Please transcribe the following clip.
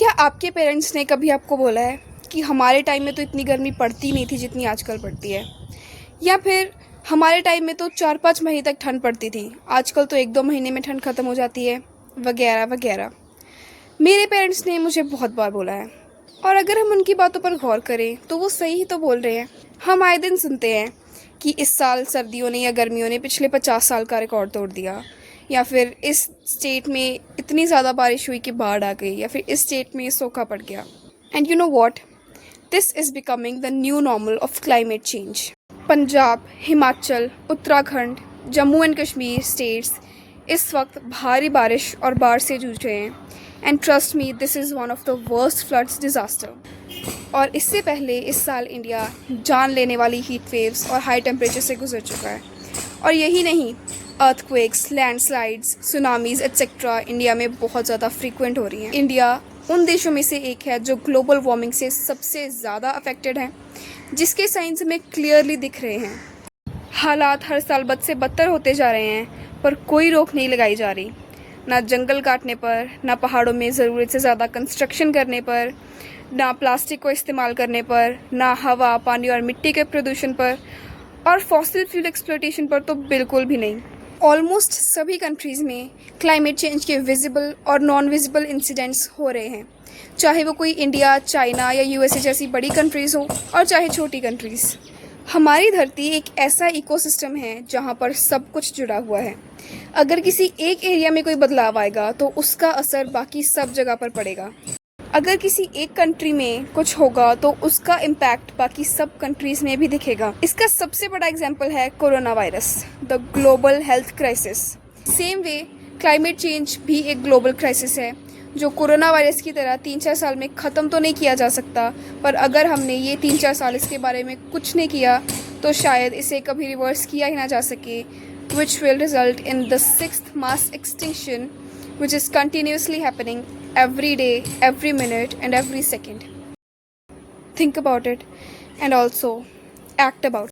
क्या आपके पेरेंट्स ने कभी आपको बोला है कि हमारे टाइम में तो इतनी गर्मी पड़ती नहीं थी जितनी आजकल पड़ती है, या फिर हमारे टाइम में तो 4-5 महीने तक ठंड पड़ती थी, आजकल तो 1-2 महीने में ठंड ख़त्म हो जाती है, वगैरह वगैरह। मेरे पेरेंट्स ने मुझे बहुत बार बोला है, और अगर हम उनकी बातों पर गौर करें तो वो सही ही तो बोल रहे हैं। हम आए दिन सुनते हैं कि इस साल सर्दियों ने या गर्मियों ने पिछले 50 साल का रिकॉर्ड तोड़ दिया, या फिर इस स्टेट में इतनी ज़्यादा बारिश हुई कि बाढ़ आ गई, या फिर इस स्टेट में सूखा पड़ गया। And you know what, this is becoming the new normal of climate change. Punjab, Himachal, Uttarakhand, Jammu and Kashmir states इस वक्त भारी बारिश और बाढ़ से जूझ रहे हैं। And trust me, this is one of the worst floods disaster. और इससे पहले इस साल इंडिया जान लेने वाली हीट वेव्स और हाई टेम्परेचर से गुजर चुका है। और यही नहीं, अर्थक्वेक्स, लैंडस्लाइड्स, सुनामीज़ एट्सेट्रा इंडिया में बहुत ज़्यादा फ्रीक्वेंट हो रही हैं। इंडिया उन देशों में से एक है जो ग्लोबल वार्मिंग से सबसे ज़्यादा अफेक्टेड हैं, जिसके साइंस हमें क्लियरली दिख रहे हैं। हालात हर साल बद से बदतर होते जा रहे हैं, पर कोई रोक नहीं लगाई जा रही। ना जंगल काटने पर, ना पहाड़ों में ज़रूरत से ज़्यादा कंस्ट्रक्शन करने पर, ना प्लास्टिक को इस्तेमाल करने पर, ना हवा, पानी और मिट्टी के प्रदूषण पर, और फॉसिल फ्यूल एक्सप्लोटेशन पर तो बिल्कुल भी नहीं। ऑलमोस्ट सभी कंट्रीज़ में क्लाइमेट चेंज के विजिबल और नॉन विजिबल इंसिडेंट्स हो रहे हैं, चाहे वो कोई इंडिया, चाइना या यूएसए जैसी बड़ी कंट्रीज़ हो, और चाहे छोटी कंट्रीज़। हमारी धरती एक ऐसा इकोसिस्टम है जहाँ पर सब कुछ जुड़ा हुआ है। अगर किसी एक एरिया में कोई बदलाव आएगा तो उसका असर बाकी सब जगह पर पड़ेगा। अगर किसी एक कंट्री में कुछ होगा तो उसका इम्पैक्ट बाकी सब कंट्रीज़ में भी दिखेगा। इसका सबसे बड़ा एग्जाम्पल है corona virus, the global health crisis. Same way climate change भी एक ग्लोबल क्राइसिस है, जो कोरोना वायरस की तरह 3-4 साल में ख़त्म तो नहीं किया जा सकता, पर अगर हमने ये 3-4 साल इसके बारे में कुछ नहीं किया तो शायद इसे कभी रिवर्स किया ही ना जा सके, which will result in the 6th mass extinction, which is continuously happening every day, every minute and every second. Think about it and also act about it.